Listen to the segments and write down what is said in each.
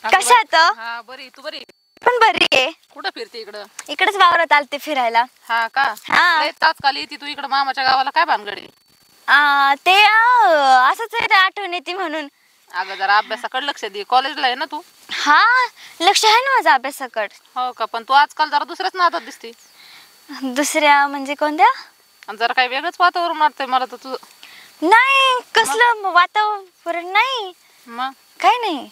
कशा आहात? हा बरी, तू बरी? पण बरी आहे. कुठं फिरते इकडं? इकडेच वावरात आलते फिरायला. हा का? हा. लय तात्काळ येते तू इकडं मामाच्या गावाला, काय भानगड आहे? ते असंच आहे, आठवण येते म्हणून. अगं जरा अभ्यासाकडे लक्ष दे, कॉलेजला आहे ना तू? हा, लक्ष आहे ना माझं अभ्यासाकडे. हो का? पण तू आजकाल जरा दुसऱ्याच नादात दिसते. दुसऱ्या म्हणजे कोणत्या? आणि जरा काही वेगळंच वातावरण वाटतंय मला तर तुझं. नाही, कसलं वातावरण नाही. मग काय नाही,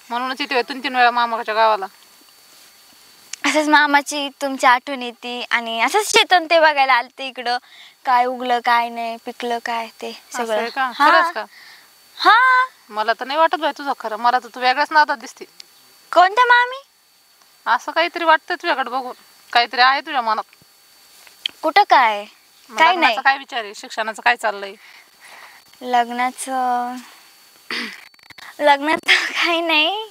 म्हणूनच येते 2-3 वेळा मामाच्या गावाला. असंच मामाची तुमची आठवण येते आणि असंच शेतन ते बघायला आलते इकडं. काय उगलं काय नाही, पिकलं काय ते असं आहे सगळं. का? खरंच का? हा. मला तर नाही वाटत बाई तुझं खरं, मला तर तू वेगळ्याच नादात दिसते. कोणत्या मामी? असं काहीतरी वाटतंय तुझ्याकडे बघून, काहीतरी आहे तुझ्या मनात. कुठं काय? काय नाही. लग्नाचं काय विचार आहे? शिक्षणाचं काय चाललंय? लग्नाचं काही नाही,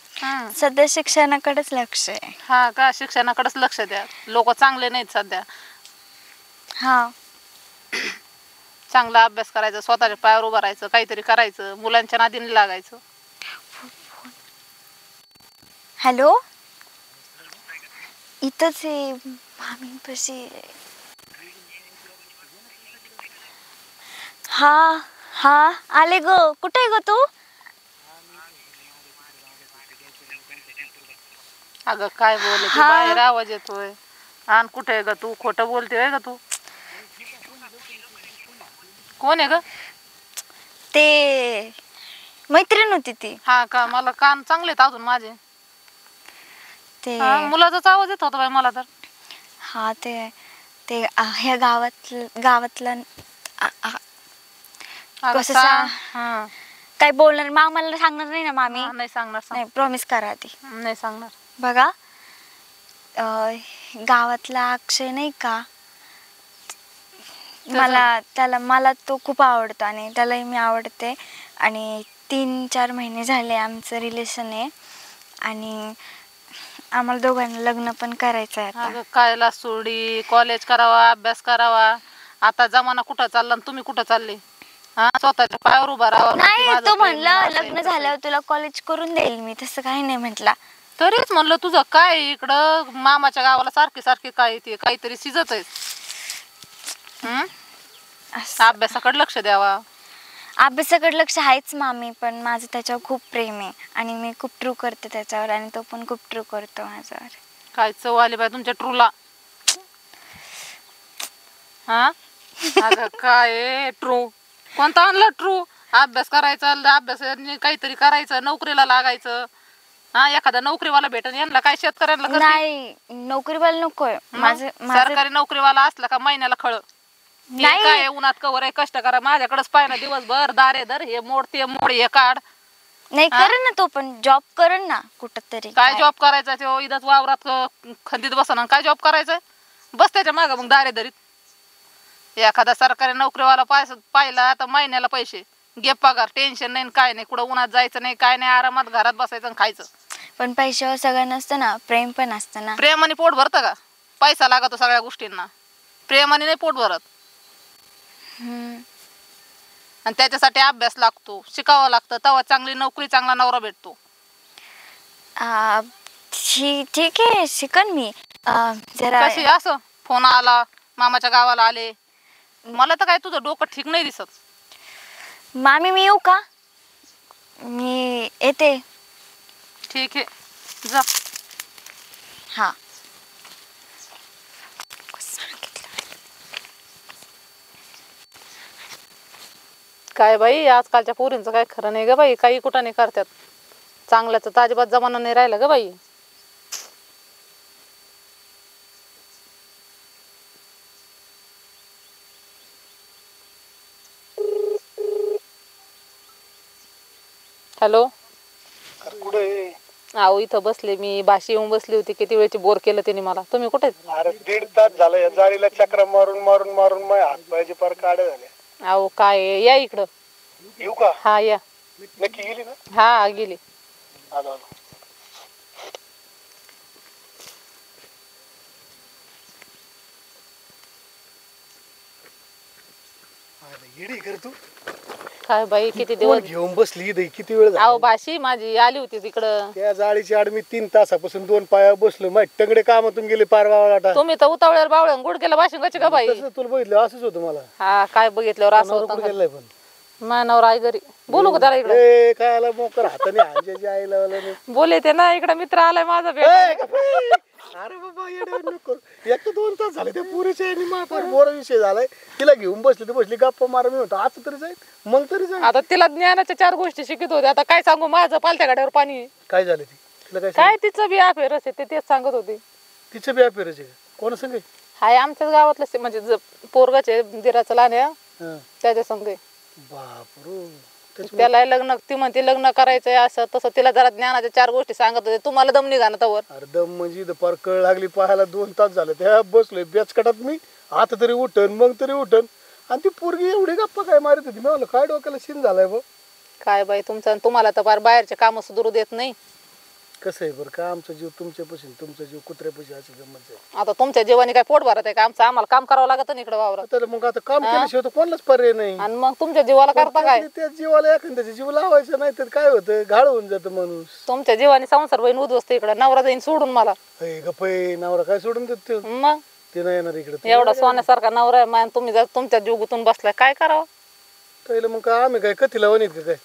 सध्या शिक्षणाकडेच लक्ष आहे. हा का? शिक्षणाकडेच लक्ष द्या, लोक चांगले नाहीत सध्या. हा. चांगला अभ्यास करायचा, स्वतःच्या पायावर उभं राहायचं, काहीतरी करायचं, मुलांच्या नादीने लागायचं. हॅलो, इथंच आहे मामींपाशी. हा हा, आले ग. कुठे आहे ग तू? अगं काय बोलते, बाहेर आवाज येतोय. आणि कुठे आहे ग तू? खोटं बोलते ग तू. कोण आहे ग? ते मैत्रीण होती ती. हा का? मला कान चांगले आहेत अजून माझे. ते मुलाचाच आवाज येत होता बाई मला तर. हा, ते ते ह्या गावातलं कसं काय बोलणार, मामाला सांगणार नाही ना मामी? नाही सांगणार. नाही, प्रॉमिस करा आधी. नाही सांगणार. बघा, गावातला अक्षय नाही का, मला तो खूप आवडतो आणि त्यालाही मी आवडते. आणि 3-4 महिने झाले आमचं रिलेशन आहे आणि आम्हाला दोघांना लग्न पण करायचं आहे आता. कायला सोडी, कॉलेज करावा, अभ्यास करावा. आता जमाना कुठं चालला आणि तुम्ही कुठं चालले? हा, स्वतःच्या पायावर उभा राहावा. नाही, तो म्हणला लग्न झाल्यावर तुला कॉलेज करून देईल मी. तसं काही नाही म्हटला. तरीच म्हणलं तुझं काय इकडं मामाच्या गावाला सारखे काय येते, काहीतरी शिजत आहे. अभ्यासाकडे लक्ष द्यावा. अभ्यासाकडे लक्ष आहेच मामी, पण माझं त्याच्यावर खूप प्रेम आहे आणि मी खूप ट्रू करते त्याच्यावर आणि तो पण खूप ट्रू करतो माझ्यावर. काय चव आली बाय तुमच्या ट्रूला. हा, अगं काय ट्रू? कोणता आणला ट्रू? अभ्यास करायचा, अभ्यास काहीतरी करायचं, नोकरीला लागायचं. हा, एखादा नोकरीवाला भेटन. यांना काय शेतकऱ्यांना नाही, नोकरीवाला नकोय. माझं सरकारी नोकरीवाला असला का महिन्याला खळ. काय उन्हात कवर आहे, कष्ट करा. माझ्याकडेच पाहिजे दिवसभर, दारे धर, हे मोड ते मोड, हे काढ. नाही, करेन ना तो पण जॉब करेन ना कुठं तरी. काय जॉब करायचा तो? इथंच वावरात खंदीत बसना. काय जॉब करायचंय? बस त्याच्या मागं मग दारे धरीत. एखादा सरकारी नोकरीवाला पाहिला तर महिन्याला पैसे घे पगार, टेन्शन नाही काय नाही, कुठं उन्हात जायचं नाही काय नाही, आरामात घरात बसायचं आणि खायचं. पण पैशावर सगळं नसतं ना, प्रेम पण असतं ना. प्रेमाने पोट भरतं का? पैसा लागतो सगळ्या गोष्टींना, प्रेमाने नाही पोट भरत. आणि त्याच्यासाठी अभ्यास लागतो, शिकावं लागतं, तेव्हा चांगली नोकरी, चांगला नवरा भेटतो. ठीक आहे, शिकन मी. जरा असं फोन आला, मामाच्या गावाला आले, मला तर काय तुझं डोकं ठीक नाही दिसत. मामी, मी येऊ का? मी येते. ठीक आहे, जा. हा. काय बाई, आजकालच्या पोरींचं काय खरं नाही ग बाई. काही कुठं नाही करतात. चांगल्याचं तर अजिबात जमाना नाही राहिला ग बाई. हॅलो, अहो इथं बसले मी. भाषी येऊन बसली होती, किती वेळची बोर केलं त्याने मला. तुम्ही कुठे? अरे 1.5 तास झालं या जाळीला चक्र मारून मारून मारून माझ्या हात पायाचे पार काढे झाले. अहो काय, या इकडं. येऊ का? हा या. नक्की गेली ना? हा गेली. आलो आलो. येडी कर तू. काय बाई किती कोण दिवस घेऊन बसली इथे किती वेळ झाला अहो भाशी माझी आली होती तिकडं. त्या जाळीची आड मी 3 तासापासून 2 पाया बसलो माहिती टंगडे कामातून गेले पार वावळाटा तुम्ही तर उतावळ्यावर बावळ्या गुडकेला भाशिंगाची का बाई. तसं तुला बघितलं असंच होतं मला हा काय बघितल्यावर असं नवरा कुठं होतं गेलाय पण मानावर आई घरी. बोलू का त्याला इकडे ए काय आला मोकर हाताने हांजाची आई लावला बोले ते ना इकडे मित्र आलाय माझा भेट. अरे बाबा येडे नको एक तर 2 तास झाले त्या पुरीच्या आणि महापार मोरा विषय झालाय तिला घेऊन बसली तर बसली गप्पा मारा मी होतो आज तरी जाईल मग तरी जाईल आता तिला ज्ञानाच्या 4 गोष्टी शिकत होते. आता काय सांगू माझं पालत्या गाड्यावर पाणी आहे. काय झालं ती तिला काय काय तिचं बी अफेअरच आहे ते तेच सांगत होती. तिचं बी अपेरच आहे कोण संग हाय आमच्याच गावातलं म्हणजे पोरगाचे दिराचं लहान आहे हा त्याच्या संग आहे. बापरू त्याला लग्न ती म्हणते लग्न करायचंय असं तसं तिला जरा ज्ञानाच्या 4 गोष्टी सांगत होते. तुम्हाला दम निघा ना तवर. अरे दम म्हणजे इथं पार कळ लागली पाहायला 2 तास झाले त्या बसलोय बेचकटात मी आता तरी उठन मग तरी उठन आणि ती पोरगी एवढी गप्पा काय मारत होती मी म्हणलं काय डोक्याला शिन झालाय बघ काय बाई तुमचं तुम्हाला तर फार बाहेरचे काम सुधरू देत नाही. कसं आहे बरं का आमचा जीव तुमच्यापासून तुमचा जीव कुत्र्यापाशी अशी गमत आहे आता तुमच्या जीवाने काय पोट भरत आहे का आमचं आम्हाला काम करावं लागत ना इकडे वावरात. तर मग आता काम केल्याशिवाय तर कोणालाच पर्याय नाही आणि मग तुमच्या जीवाला करता काय. त्या जीवाला एखाद्याचा जीव लावायचा नाही तर काय होतं घाळ होऊन जातं माणूस तुमच्या जीवाने संसार बहीण उद्ध्वस्त इकडे नवरा जाईन सोडून मला. गप्पे नवरा काय सोडून देत ते मग नाही येणार इकडे एवढा सोन्यासारखा नवरा आहे मान तुम्ही जर तुमच्या जीव गुतून बसलाय काय करावं. पहिलं मग काय आम्ही काय कथीला वणीत का काय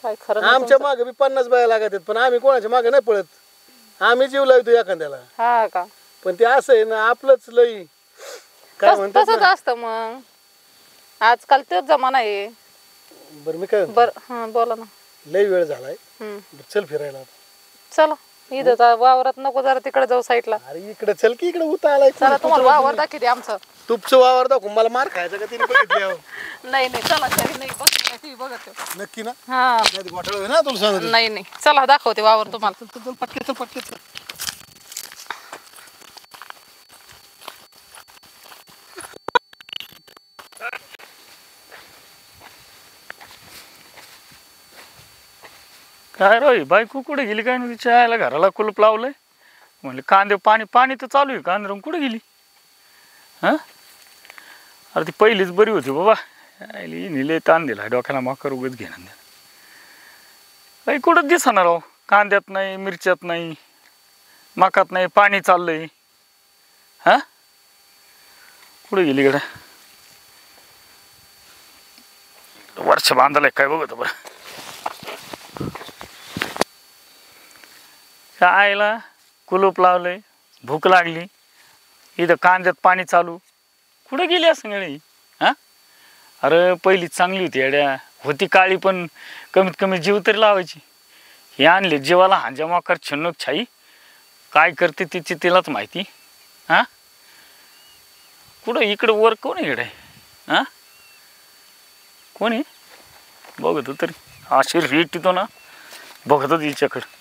काय खरं नाही आमच्या मागे बी 50 बाया लागत आहेत पण आम्ही कोणाच्या मागे नाही पळत आम्ही जीव लावतो एखाद्याला हा का पण ते असं आहे ना आपलंच लई काय म्हणतात तसंच असतं मग आजकाल तेच जमाना आहे. बरं मी काय म्हणतो, बर हा बोला ना. लई वेळ झालाय हम्म. चल फिरायला आता. चला इथं वावरात नको जरा तिकडे जाऊ साईडला. अरे इकडे चल की इकडे उता आलाय चला तुम्हाला वावर दाखवते आमचं. तुपचं वावर दाखव मला मार खायचा का तिने बघितल्यावर नाही नाही चला तरी नाही बघ बघत नक्की ना हा नाही घोटाळा होईल ना तुला सांगतो नाही नाही चला दाखवते वावर तुम्हाला. चल पटके चल पटके चल काय रोई बायको कुठे गेली काय नाही तिच्या आईला घराला कुलूप लावलंय म्हणले कांदे पाणी पाणी तर चालू आहे कांदे कुठे गेली हां अरे ती पहिलीच बरी होती बाबा आईली निले ताण दिला डोक्याला माकर उगत घेणं काही कुठं दिसणार राव कांद्यात नाही मिरच्यात नाही मकात नाही पाणी चाललंय हां कुठे गेली कडे वर्ष बांधलंय काय बघत बरं आईला कुलूप लावलंय भूक लागली इथं कांद्यात पाणी चालू कुठं गेली असं गळी हां अरे पहिली चांगली होती अड्या होती काळी पण कमीत कमी जीव तरी लावायची हे आणले जीवाला हांजा माकर छन्नक छाई काय करते तिची तिलाच माहिती हां कुठं इकडं वर कोण आहे इकडे हां कोण आहे बघतो तरी अशी रीट येतो ना बघतो तिच्याकडं